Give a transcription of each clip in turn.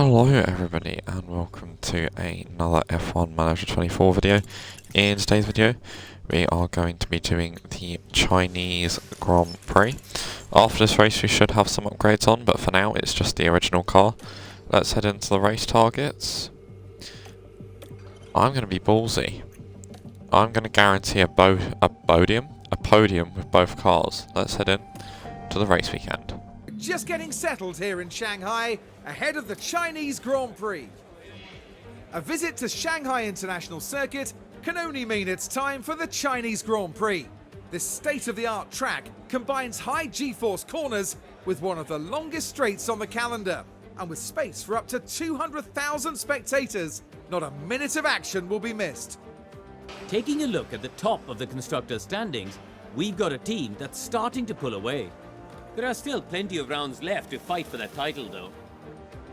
Hello everybody and welcome to another F1 Manager 24 video. In today's video we are going to be doing the Chinese Grand Prix. After this race we should have some upgrades on, but for now it's just the original car. Let's head into the race targets. I'm going to be ballsy. I'm going to guarantee a podium with both cars. Let's head in to the race weekend. Just getting settled here in Shanghai, ahead of the Chinese Grand Prix. A visit to Shanghai International Circuit can only mean it's time for the Chinese Grand Prix. This state-of-the-art track combines high G-force corners with one of the longest straights on the calendar. And with space for up to 200,000 spectators, not a minute of action will be missed. Taking a look at the top of the constructors' standings, we've got a team that's starting to pull away. There are still plenty of rounds left to fight for that title though.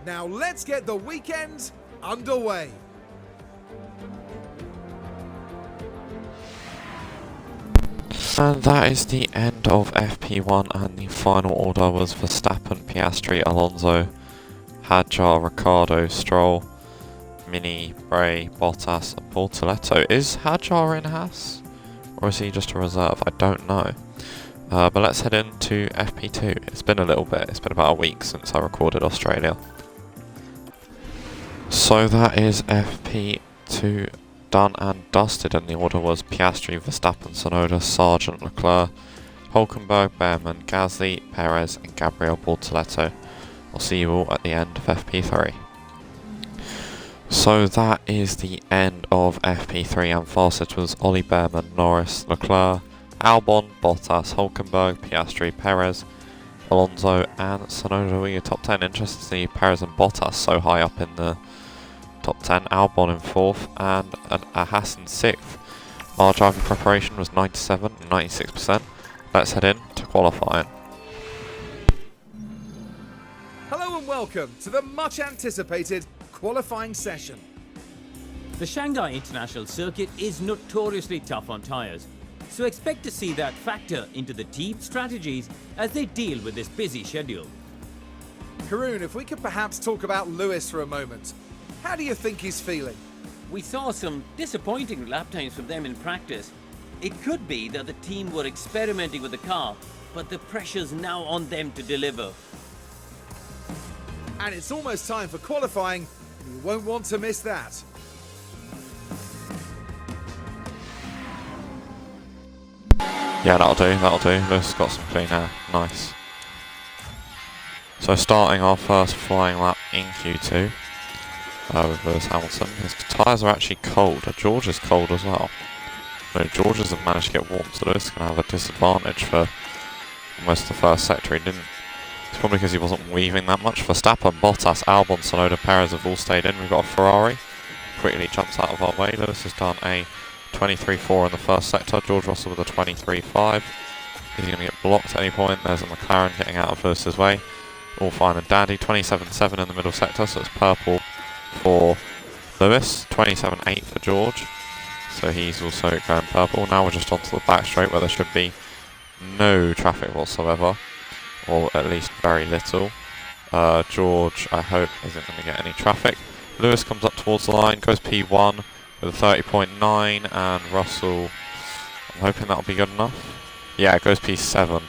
Now let's get the weekend underway. And that is the end of FP1, and the final order was Verstappen, Piastri, Alonso, Hadjar, Ricciardo, Stroll, Mini, Bray, Bottas and Bortoleto. Is Hadjar in Haas? Or is he just a reserve? I don't know. But let's head into FP2. It's been a little bit, it's been about a week since I recorded Australia. So that is FP2 done and dusted, and the order was Piastri, Verstappen, Tsunoda, Sargent, Leclerc, Hulkenberg, Behrman, Gasly, Perez and Gabriel Bortoleto. I'll see you all at the end of FP3. So that is the end of FP3, and fastest was Ollie Behrman, Norris, Leclerc, Albon, Bottas, Hulkenberg, Piastri, Perez, Alonso and Tsunoda were your top 10. Interesting to see Perez and Bottas so high up in the top 10. Albon in 4th and a Haas in 6th. Our driving preparation was 97 and 96%. Let's head in to qualifying. Hello and welcome to the much anticipated qualifying session. The Shanghai International Circuit is notoriously tough on tyres, so expect to see that factor into the team's strategies as they deal with this busy schedule. Karun, if we could perhaps talk about Lewis for a moment. How do you think he's feeling? We saw some disappointing lap times from them in practice. It could be that the team were experimenting with the car, but the pressure's now on them to deliver. And it's almost time for qualifying, and you won't want to miss that. Yeah, that'll do. Lewis got some clean air. Nice. So starting our first flying lap in Q2 with Lewis Hamilton. His tyres are actually cold. George is cold as well. No, George's have managed to get warm, so Lewis is going to have a disadvantage for almost the first sector. He didn't. It's probably because he wasn't weaving that much. Verstappen, Bottas, Albon, Tsunoda, Perez have all stayed in. We've got a Ferrari. Quickly jumps out of our way. Lewis has done a 23.4 in the first sector. George Russell with a 23.5. Is he going to get blocked at any point? There's a McLaren getting out of Lewis's way. All fine and dandy. 27.7 in the middle sector, so it's purple for Lewis. 27.8 for George. So he's also going purple. Now we're just onto the back straight where there should be no traffic whatsoever. Or at least very little. George, I hope, isn't going to get any traffic. Lewis comes up towards the line, goes P1 with a 30.9, and Russell, I'm hoping that'll be good enough. Yeah, it goes P7,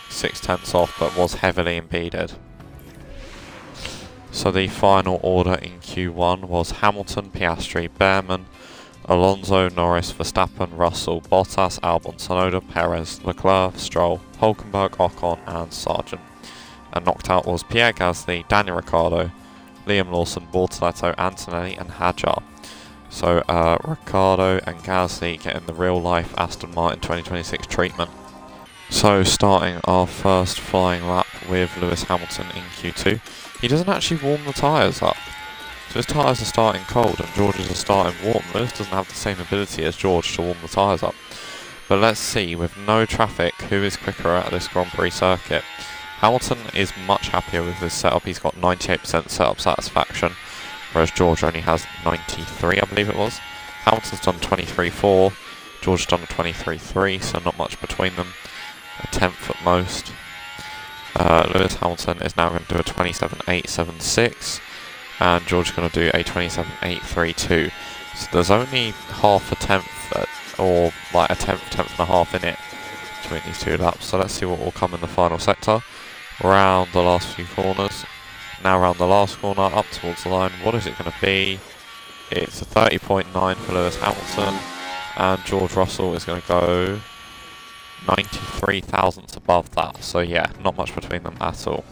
6/10 off, but was heavily impeded. So the final order in Q1 was Hamilton, Piastri, Behrman, Alonso, Norris, Verstappen, Russell, Bottas, Albon, Tsunoda, Perez, Leclerc, Stroll, Hulkenberg, Ocon and Sargent. And knocked out was Pierre Gasly, Daniel Ricciardo, Liam Lawson, Bortoleto, Antonelli and Hadjar. So Ricciardo and Gasly getting the real life Aston Martin 2026 treatment. So starting our first flying lap with Lewis Hamilton in Q2. He doesn't actually warm the tyres up. So his tyres are starting cold and George's are starting warm. Lewis doesn't have the same ability as George to warm the tyres up. But let's see, with no traffic, who is quicker at this Grand Prix circuit. Hamilton is much happier with his setup. He's got 98% setup satisfaction, whereas George only has 93, I believe it was. Hamilton's done 23.4, George's done a 23.3, so not much between them. A tenth at most. Lewis Hamilton is now going to do a 27.876. and George is going to do a 27.832. So there's only half a tenth, or like a tenth and a half in it between these two laps. So let's see what will come in the final sector. Around the last few corners. Now around the last corner, up towards the line. What is it going to be? It's a 30.9 for Lewis Hamilton, and George Russell is going to go 93 thousandths above that. So yeah, not much between them at all.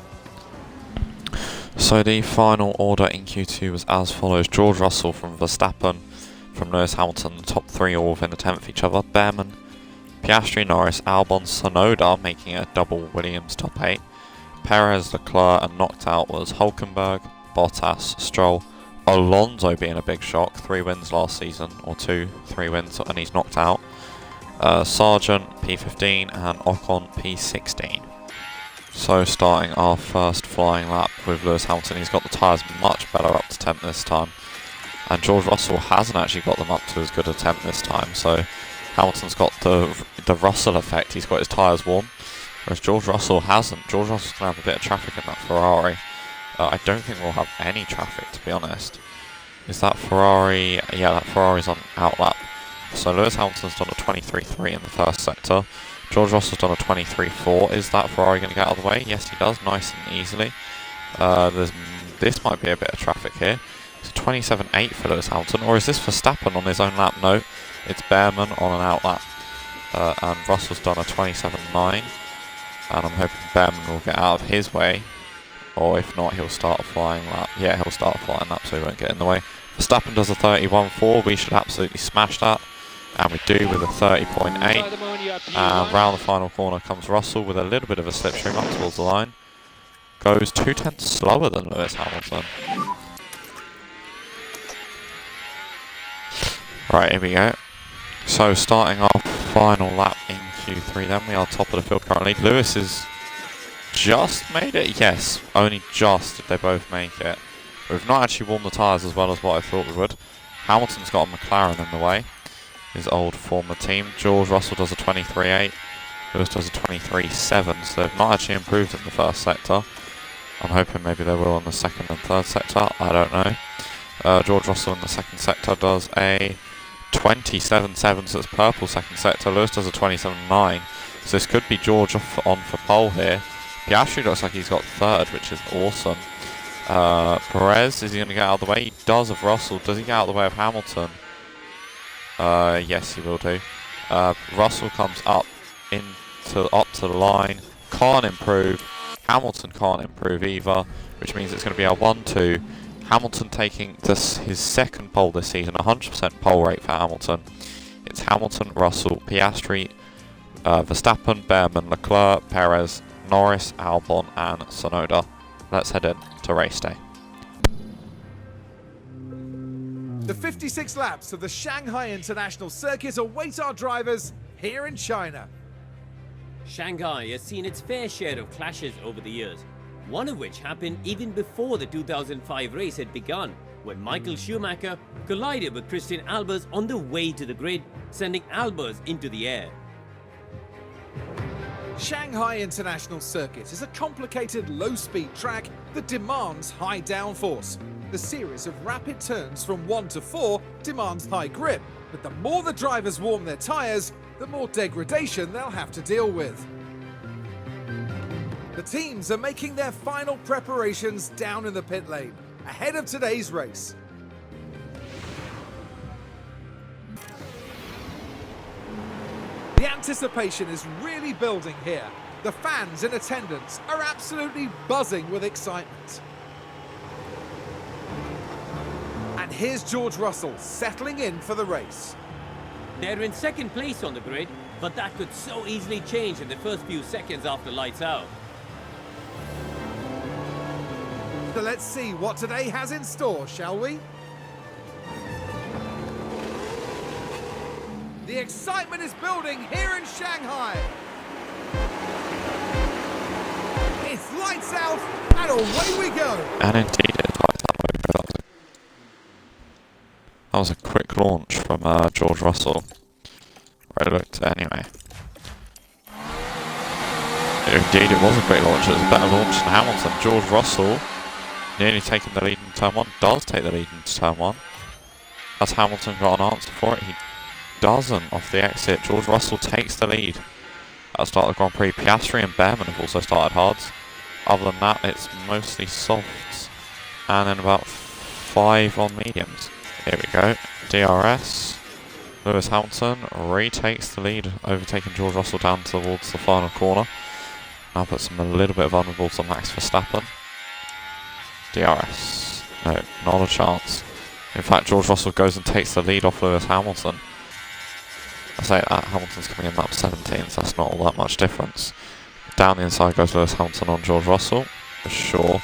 So the final order in Q2 was as follows: George Russell from Verstappen, from Lewis Hamilton, the top three all within a tenth of each other. Behrman, Piastri, Norris, Albon, Tsunoda, making it a double Williams top 8. Perez, Leclerc, and knocked out was Hulkenberg, Bottas, Stroll, Alonso being a big shock, 3 wins last season, or 3 wins, and he's knocked out. Sargent, P15, and Ocon, P16. So starting our first flying lap with Lewis Hamilton, he's got the tyres much better up to temp this time. And George Russell hasn't actually got them up to as good a temp this time, so Hamilton's got the Russell effect, he's got his tyres warm. Whereas George Russell hasn't. George Russell's going to have a bit of traffic in that Ferrari. I don't think we'll have any traffic, to be honest. Is that Ferrari? Yeah, that Ferrari's on outlap. So Lewis Hamilton's done a 23.3 in the first sector. George Russell's done a 23.4. Is that Ferrari going to get out of the way? Yes, he does, nice and easily. This might be a bit of traffic here. It's a 27.8 for Lewis Hamilton. Or is this Verstappen on his own lap? No, it's Behrman on an outlap. And Russell's done a 27.9. And I'm hoping Behrman will get out of his way, or if not, he'll start a flying lap. Yeah, he'll start a flying lap, so he won't get in the way. Verstappen does a 31.4, we should absolutely smash that, and we do with a 30.8. And round the final corner comes Russell with a little bit of a slipstream up towards the line. Goes 2 tenths slower than Lewis Hamilton. Right, here we go. So starting our final lap in Q3 then, we are top of the field currently. Lewis has just made it, yes, only just did they both make it. We've not actually warmed the tyres as well as what I thought we would. Hamilton's got a McLaren in the way, his old former team. George Russell does a 23.8, Lewis does a 23.7, so they've not actually improved in the first sector. I'm hoping maybe they will in the second and third sector, I don't know. George Russell in the second sector does a 27.7, so it's purple second sector. Lewis does a 27.9, so this could be George on for pole here. Piastri looks like he's got third, which is awesome. Perez, is he going to get out of the way? He does of Russell. Does he get out of the way of Hamilton? Yes, he will do. Russell comes up to the line, can't improve. Hamilton can't improve either, which means it's going to be a 1-2. Hamilton taking his second pole this season, 100% pole rate for Hamilton. It's Hamilton, Russell, Piastri, Verstappen, Behrman, Leclerc, Perez, Norris, Albon, and Tsunoda. Let's head in to race day. The 56 laps of the Shanghai International Circuit await our drivers here in China. Shanghai has seen its fair share of clashes over the years, one of which happened even before the 2005 race had begun, when Michael Schumacher collided with Christian Albers on the way to the grid, sending Albers into the air. Shanghai International Circuit is a complicated low-speed track that demands high downforce. The series of rapid turns from 1 to 4 demands high grip, but the more the drivers warm their tyres, the more degradation they'll have to deal with. The teams are making their final preparations down in the pit lane, ahead of today's race. The anticipation is really building here. The fans in attendance are absolutely buzzing with excitement. And here's George Russell settling in for the race. They're in second place on the grid, but that could so easily change in the first few seconds after lights out. So let's see what today has in store, shall we? The excitement is building here in Shanghai. It's lights out and away we go. And indeed it's lights out. That was a quick launch from George Russell. Where it looked anyway. Indeed it was a great launch. It was a better launch than Hamilton. George Russell nearly taking the lead in turn 1, does take the lead into turn 1. Has Hamilton got an answer for it? He doesn't off the exit. George Russell takes the lead at the start of the Grand Prix. Piastri and Behrman have also started hards. Other than that, it's mostly softs. And then about 5 on mediums. Here we go. DRS. Lewis Hamilton retakes the lead, overtaking George Russell down towards the final corner. Now puts him a little bit vulnerable to Max Verstappen. DRS. No, not a chance. In fact, George Russell goes and takes the lead off Lewis Hamilton. I say that, Hamilton's coming in lap 17, so that's not all that much difference. Down the inside goes Lewis Hamilton on George Russell, for sure.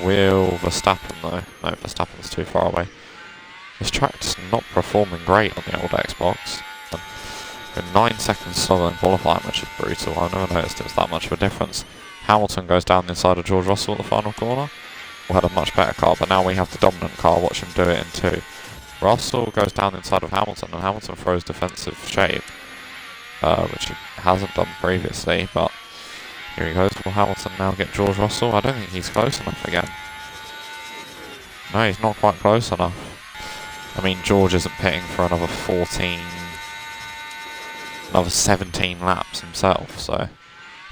Will Verstappen though? No, Verstappen's too far away. This track's not performing great on the old Xbox. Been 9 seconds slower than qualifying, which is brutal. I never noticed it was that much of a difference. Hamilton goes down the inside of George Russell at the final corner. We had a much better car, but now we have the dominant car. Watch him do it in 2. Russell goes down the inside of Hamilton, and Hamilton throws defensive shape, which he hasn't done previously, but here he goes. Will Hamilton now get George Russell? I don't think he's close enough again. No, he's not quite close enough. I mean, George isn't pitting for another 17 laps himself, so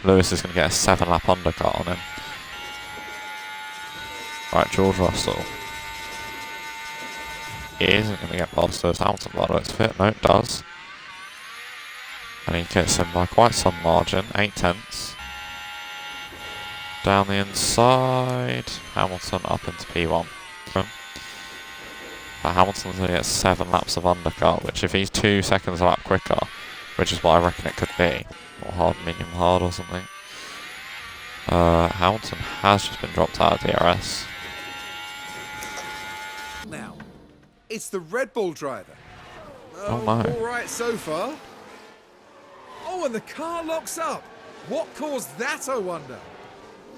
Lewis is going to get a 7-lap undercut on him. Right, George Russell. He isn't going to get past Lewis Hamilton by the looks of it. No, it does. And he gets him by quite some margin, 8 tenths. Down the inside, Hamilton up into P1. But Hamilton's going to get 7 laps of undercut, which if he's 2 seconds a lap quicker, which is what I reckon it could be, or hard, medium, hard or something. Hamilton has just been dropped out of DRS. Now, it's the Red Bull driver. Oh no. All right so far. Oh, and the car locks up. What caused that, I wonder?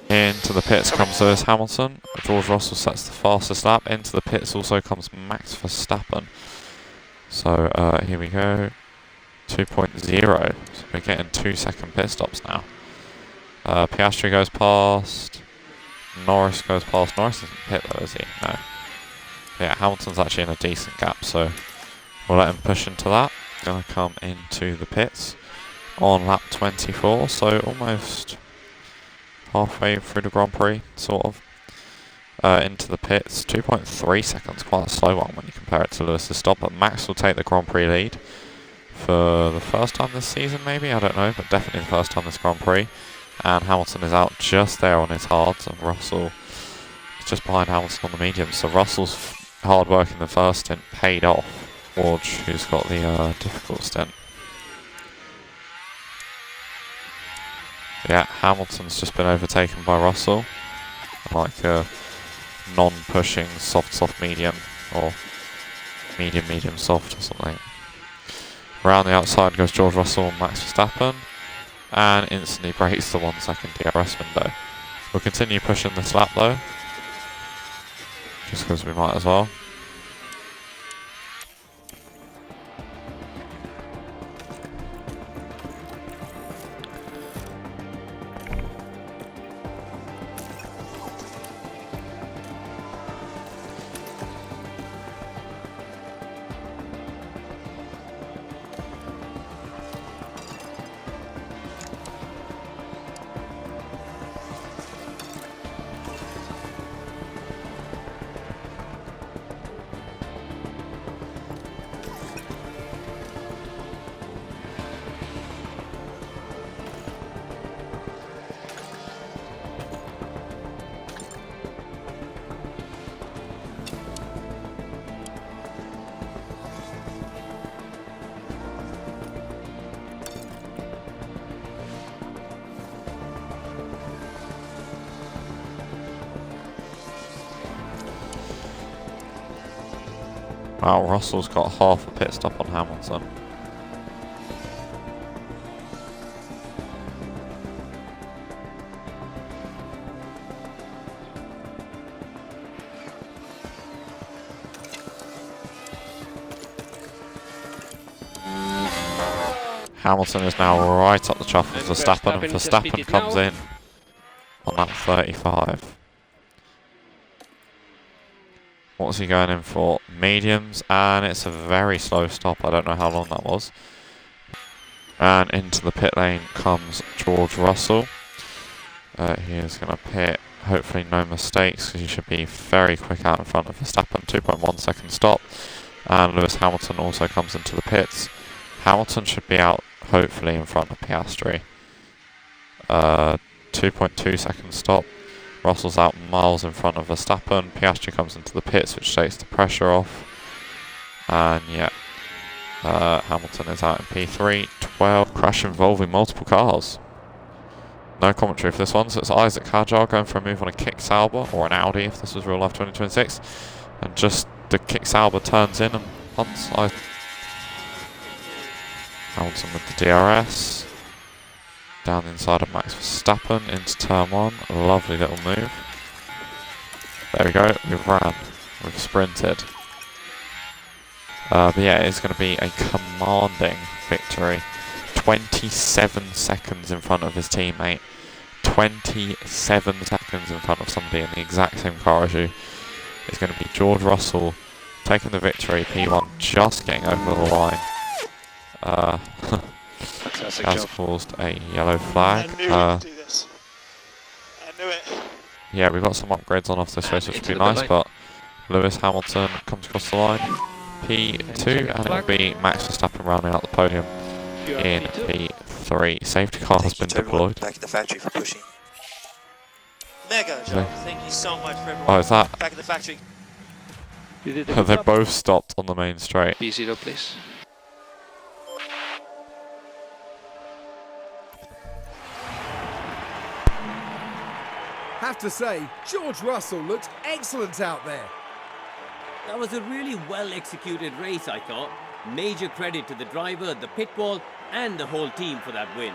Into the pits comes Lewis Hamilton. George Russell sets the fastest lap. Into the pits also comes Max Verstappen. So here we go. 2.0. So we're getting 2-second pit stops now. Piastri goes past. Norris goes past. Norris isn't pit though, is he? No. Yeah, Hamilton's actually in a decent gap, so we'll let him push into that. Gonna come into the pits on lap 24, so almost halfway through the Grand Prix, sort of. Into the pits, 2.3 seconds, quite a slow one when you compare it to Lewis's stop, but Max will take the Grand Prix lead for the first time this season, maybe, I don't know, but definitely the first time this Grand Prix. And Hamilton is out just there on his hards, and Russell is just behind Hamilton on the mediums. So Russell's hard work in the first stint paid off. George, who's got the difficult stint. Yeah, Hamilton's just been overtaken by Russell. Like a non-pushing soft medium, or medium soft or something. Around the outside goes George Russell and Max Verstappen, and instantly breaks the 1 second DRS window. We'll continue pushing this lap though, just because we might as well. Wow, Russell's got half a pit stop on Hamilton. Hamilton is now right up the chuff of Verstappen, and Verstappen comes in on lap 35. What's he going in for? Mediums, and it's a very slow stop. I don't know how long that was. And into the pit lane comes George Russell. He is going to pit, hopefully no mistakes, because he should be very quick out in front of Verstappen. 2.1 second stop. And Lewis Hamilton also comes into the pits. Hamilton should be out, hopefully, in front of Piastri. 2.2 second stop. Russell's out miles in front of Verstappen. Piastri comes into the pits, which takes the pressure off. And yeah, Hamilton is out in P3. 12. Crash involving multiple cars. No commentary for this one, so it's Isaac Hadjar going for a move on a Kick Sauber, or an Audi if this was real life 2026. And just the Kick Sauber turns in and punts. Hamilton with the DRS. Down the inside of Max Verstappen into turn 1. A lovely little move. There we go. We've ran. We've sprinted. But yeah, it's going to be a commanding victory. 27 seconds in front of his teammate. 27 seconds in front of somebody in the exact same car as you. It's going to be George Russell taking the victory. P1 just getting over the line. Has caused a yellow flag. I knew we'd do this. I knew it. Yeah, we've got some upgrades on off this race, which would be nice, but Lewis Hamilton comes across the line. P2, and it'll be Max Verstappen rounding out the podium in P3. Safety car has been deployed. Back at the factory for pushing. Mega job. Thank you so much for everyone. Oh, is that? Back at the factory. They both stopped on the main straight. P0, please. Have to say, George Russell looked excellent out there. That was a really well executed race, I thought. Major credit to the driver, the pit wall, and the whole team for that win.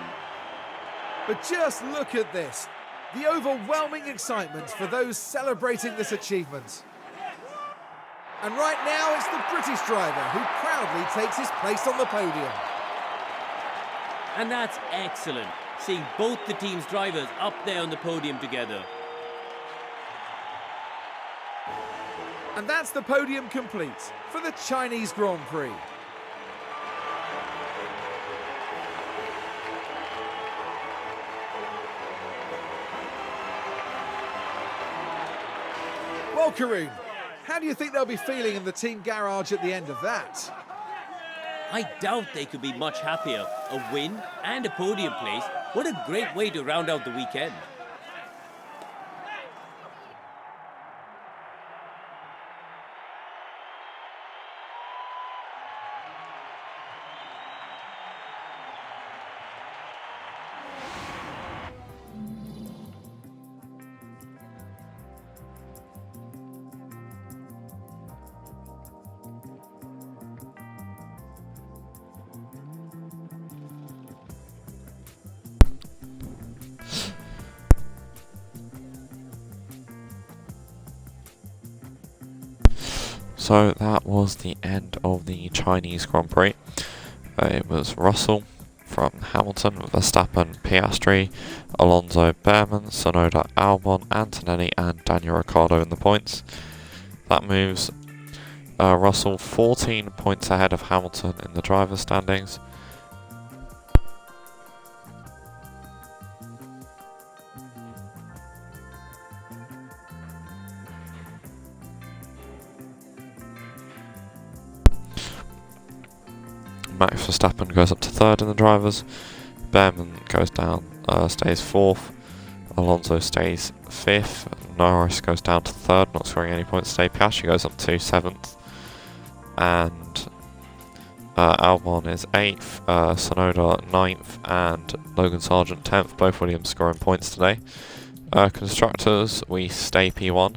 But just look at this. The overwhelming excitement for those celebrating this achievement. And right now it's the British driver who proudly takes his place on the podium. And that's excellent, seeing both the team's drivers up there on the podium together. And that's the podium complete for the Chinese Grand Prix. Well, Karun, how do you think they'll be feeling in the team garage at the end of that? I doubt they could be much happier. A win and a podium place. What a great way to round out the weekend. So that was the end of the Chinese Grand Prix. It was Russell from Hamilton, Verstappen, Piastri, Alonso, Behrman, Tsunoda, Albon, Antonelli and Daniel Ricciardo in the points. That moves Russell 14 points ahead of Hamilton in the driver's standings. Max Verstappen goes up to third in the drivers. Behrman goes down, stays fourth. Alonso stays fifth. Norris goes down to third, not scoring any points today. Piastri goes up to seventh. And Albon is eighth. Tsunoda ninth. And Logan Sargent 10th. Both Williams scoring points today. Constructors, we stay P1.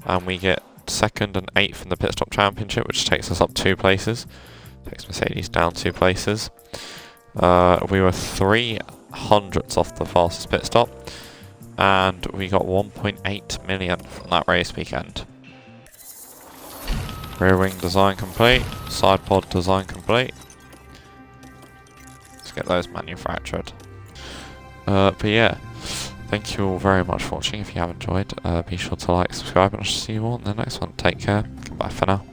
And we get second and eighth in the pit stop championship, which takes us up 2 places. Takes Mercedes down 2 places. We were 300ths off the fastest pit stop, and we got 1.8 million from that race weekend. Rear wing design complete, side pod design complete. Let's get those manufactured. But yeah, thank you all very much for watching. If you have enjoyed, be sure to like, subscribe, and I shall see you all in the next one. Take care. Goodbye for now.